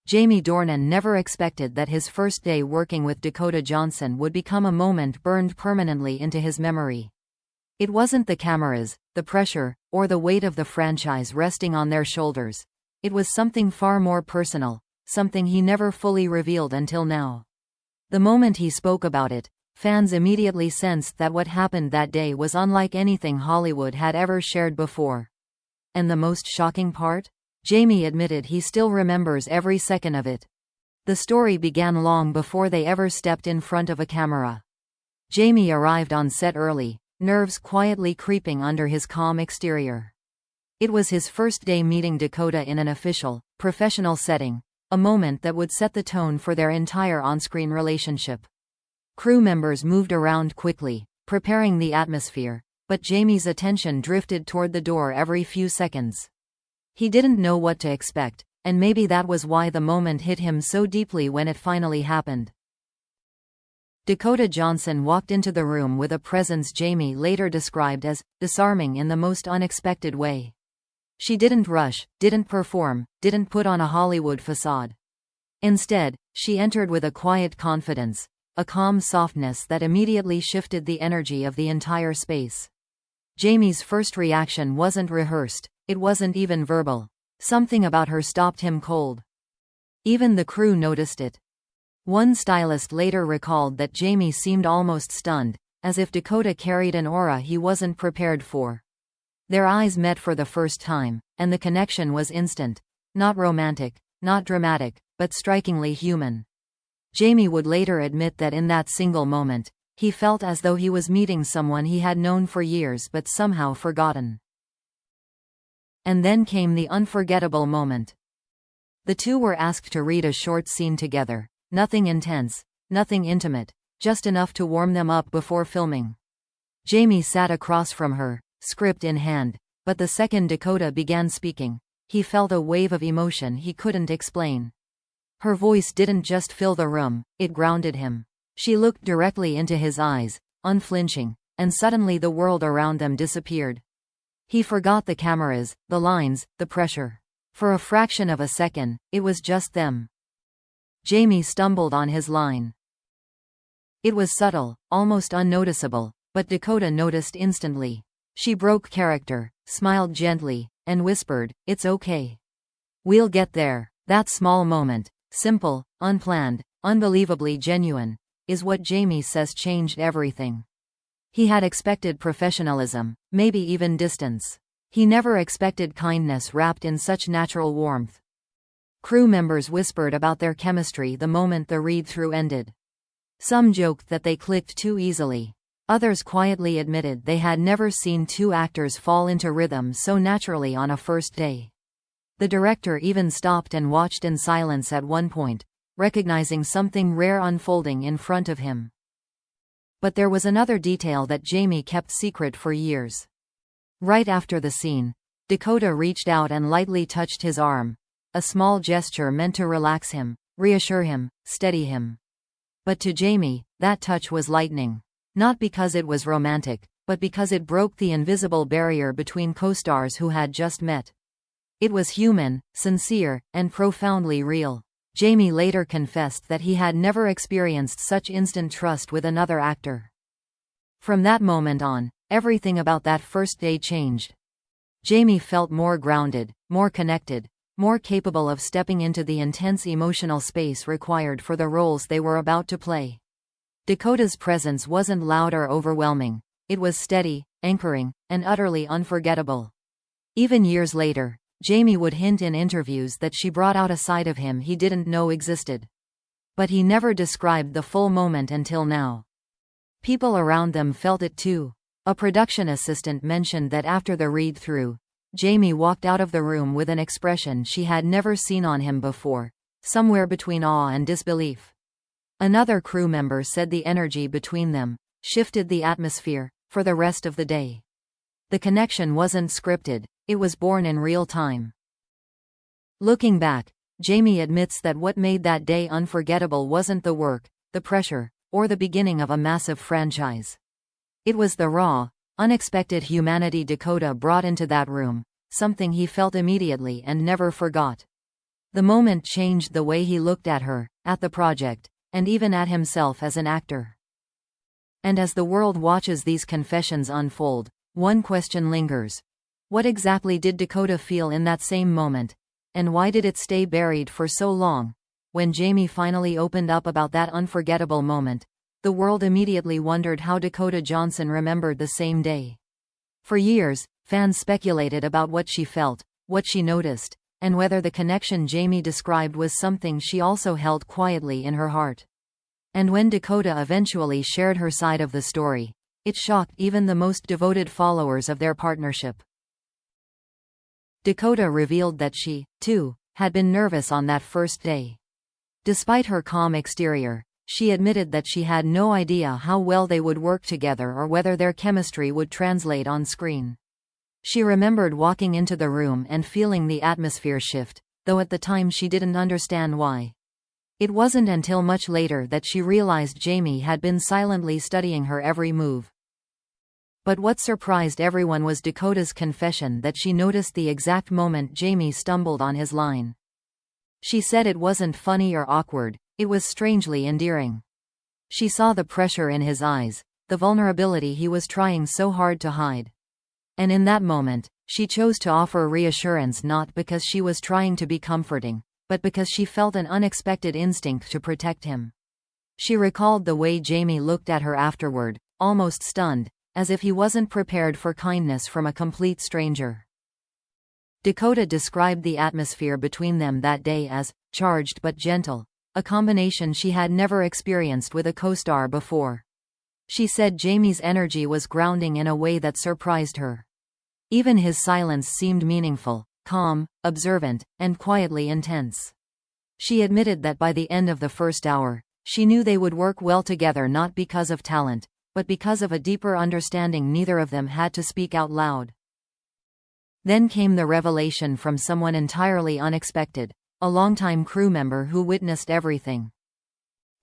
Jamie Dornan never expected that his first day working with Dakota Johnson would become a moment burned permanently into his memory. It wasn't the cameras, the pressure, or the weight of the franchise resting on their shoulders. It was something far more personal, something he never fully revealed until now. The moment he spoke about it, fans immediately sensed that what happened that day was unlike anything Hollywood had ever shared before. And the most shocking part? Jamie admitted he still remembers every second of it. The story began long before they ever stepped in front of a camera. Jamie arrived on set early, nerves quietly creeping under his calm exterior. It was his first day meeting Dakota in an official, professional setting, a moment that would set the tone for their entire on-screen relationship. Crew members moved around quickly, preparing the atmosphere, but Jamie's attention drifted toward the door every few seconds. He didn't know what to expect, and maybe that was why the moment hit him so deeply when it finally happened. Dakota Johnson walked into the room with a presence Jamie later described as disarming in the most unexpected way. She didn't rush, didn't perform, didn't put on a Hollywood facade. Instead, she entered with a quiet confidence, a calm softness that immediately shifted the energy of the entire space. Jamie's first reaction wasn't rehearsed, it wasn't even verbal. Something about her stopped him cold. Even the crew noticed it. One stylist later recalled that Jamie seemed almost stunned, as if Dakota carried an aura he wasn't prepared for. Their eyes met for the first time, and the connection was instant. Not romantic, not dramatic, but strikingly human. Jamie would later admit that in that single moment, he felt as though he was meeting someone he had known for years but somehow forgotten. And then came the unforgettable moment. The two were asked to read a short scene together. Nothing intense, nothing intimate, just enough to warm them up before filming. Jamie sat across from her, script in hand, but the second Dakota began speaking, he felt a wave of emotion he couldn't explain. Her voice didn't just fill the room, it grounded him. She looked directly into his eyes, unflinching, and suddenly the world around them disappeared. He forgot the cameras, the lines, the pressure. For a fraction of a second, it was just them. Jamie stumbled on his line. It was subtle, almost unnoticeable, but Dakota noticed instantly. She broke character, smiled gently, and whispered, "It's okay. We'll get there." That small moment, simple, unplanned, unbelievably genuine, is what Jamie says changed everything. He had expected professionalism, maybe even distance. He never expected kindness wrapped in such natural warmth. Crew members whispered about their chemistry the moment the read-through ended. Some joked that they clicked too easily. Others quietly admitted they had never seen two actors fall into rhythm so naturally on a first day. The director even stopped and watched in silence at one point, recognizing something rare unfolding in front of him. But there was another detail that Jamie kept secret for years. Right after the scene, Dakota reached out and lightly touched his arm. A small gesture meant to relax him, reassure him, steady him. But to Jamie, that touch was lightning. Not because it was romantic, but because it broke the invisible barrier between co-stars who had just met. It was human, sincere, and profoundly real. Jamie later confessed that he had never experienced such instant trust with another actor. From that moment on, everything about that first day changed. Jamie felt more grounded, more connected, more capable of stepping into the intense emotional space required for the roles they were about to play. Dakota's presence wasn't loud or overwhelming. It was steady, anchoring, and utterly unforgettable. Even years later, Jamie would hint in interviews that she brought out a side of him he didn't know existed. But he never described the full moment until now. People around them felt it too. A production assistant mentioned that after the read-through, Jamie walked out of the room with an expression she had never seen on him before, somewhere between awe and disbelief. Another crew member said the energy between them shifted the atmosphere for the rest of the day. The connection wasn't scripted, it was born in real time. Looking back, Jamie admits that what made that day unforgettable wasn't the work, the pressure, or the beginning of a massive franchise. It was the raw, unexpected humanity Dakota brought into that room, something he felt immediately and never forgot. The moment changed the way he looked at her, at the project, and even at himself as an actor. And as the world watches these confessions unfold, one question lingers. What exactly did Dakota feel in that same moment? And why did it stay buried for so long? When Jamie finally opened up about that unforgettable moment, the world immediately wondered how Dakota Johnson remembered the same day. For years, fans speculated about what she felt, what she noticed, and whether the connection Jamie described was something she also held quietly in her heart. And when Dakota eventually shared her side of the story, it shocked even the most devoted followers of their partnership. Dakota revealed that she, too, had been nervous on that first day. Despite her calm exterior, she admitted that she had no idea how well they would work together or whether their chemistry would translate on screen. She remembered walking into the room and feeling the atmosphere shift, though at the time she didn't understand why. It wasn't until much later that she realized Jamie had been silently studying her every move. But what surprised everyone was Dakota's confession that she noticed the exact moment Jamie stumbled on his line. She said it wasn't funny or awkward, it was strangely endearing. She saw the pressure in his eyes, the vulnerability he was trying so hard to hide. And in that moment, she chose to offer reassurance not because she was trying to be comforting, but because she felt an unexpected instinct to protect him. She recalled the way Jamie looked at her afterward, almost stunned, as if he wasn't prepared for kindness from a complete stranger. Dakota described the atmosphere between them that day as charged but gentle, a combination she had never experienced with a co-star before. She said Jamie's energy was grounding in a way that surprised her. Even his silence seemed meaningful, calm, observant, and quietly intense. She admitted that by the end of the first hour, she knew they would work well together not because of talent, but because of a deeper understanding neither of them had to speak out loud. Then came the revelation from someone entirely unexpected, a longtime crew member who witnessed everything.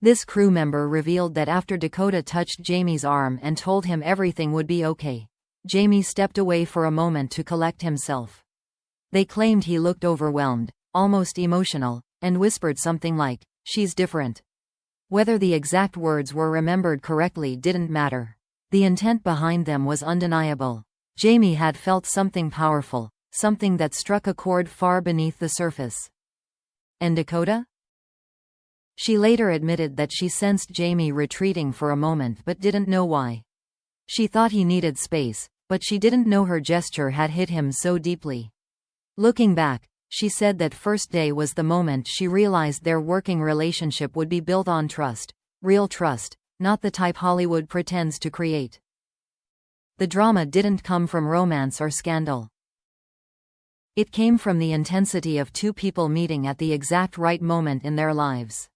This crew member revealed that after Dakota touched Jamie's arm and told him everything would be okay, Jamie stepped away for a moment to collect himself. They claimed he looked overwhelmed, almost emotional, and whispered something like, "She's different." Whether the exact words were remembered correctly didn't matter. The intent behind them was undeniable. Jamie had felt something powerful, something that struck a chord far beneath the surface. And Dakota? She later admitted that she sensed Jamie retreating for a moment but didn't know why. She thought he needed space, but she didn't know her gesture had hit him so deeply. Looking back, she said that first day was the moment she realized their working relationship would be built on trust, real trust, not the type Hollywood pretends to create. The drama didn't come from romance or scandal. It came from the intensity of two people meeting at the exact right moment in their lives.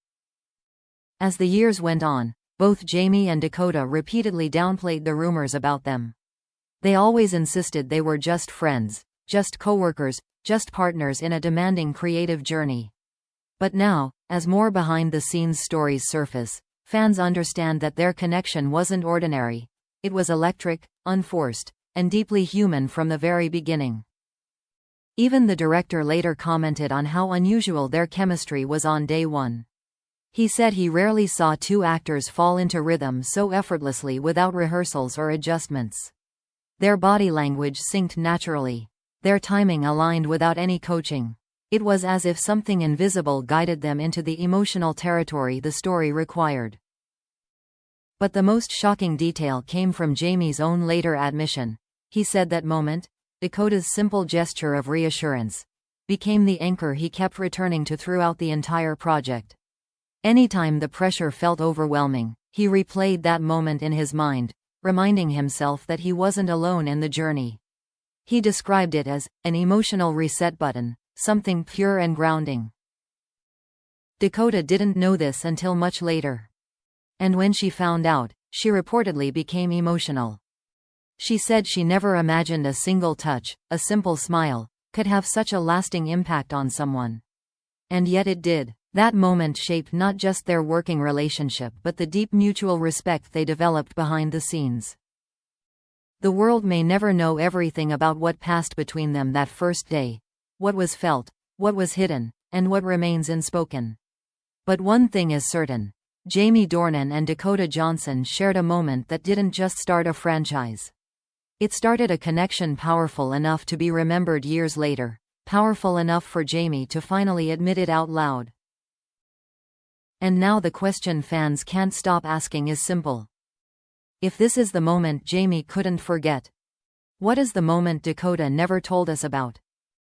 As the years went on, both Jamie and Dakota repeatedly downplayed the rumors about them. They always insisted they were just friends, just coworkers, just partners in a demanding creative journey. But now, as more behind-the-scenes stories surface, fans understand that their connection wasn't ordinary. It was electric, unforced, and deeply human from the very beginning. Even the director later commented on how unusual their chemistry was on day one. He said he rarely saw two actors fall into rhythm so effortlessly without rehearsals or adjustments. Their body language synced naturally. Their timing aligned without any coaching. It was as if something invisible guided them into the emotional territory the story required. But the most shocking detail came from Jamie's own later admission. He said that moment, Dakota's simple gesture of reassurance, became the anchor he kept returning to throughout the entire project. Anytime the pressure felt overwhelming, he replayed that moment in his mind, reminding himself that he wasn't alone in the journey. He described it as an emotional reset button, something pure and grounding. Dakota didn't know this until much later. And when she found out, she reportedly became emotional. She said she never imagined a single touch, a simple smile, could have such a lasting impact on someone. And yet it did. That moment shaped not just their working relationship but the deep mutual respect they developed behind the scenes. The world may never know everything about what passed between them that first day, what was felt, what was hidden, and what remains unspoken. But one thing is certain. Jamie Dornan and Dakota Johnson shared a moment that didn't just start a franchise. It started a connection powerful enough to be remembered years later, powerful enough for Jamie to finally admit it out loud. And now the question fans can't stop asking is simple. If this is the moment Jamie couldn't forget, what is the moment Dakota never told us about?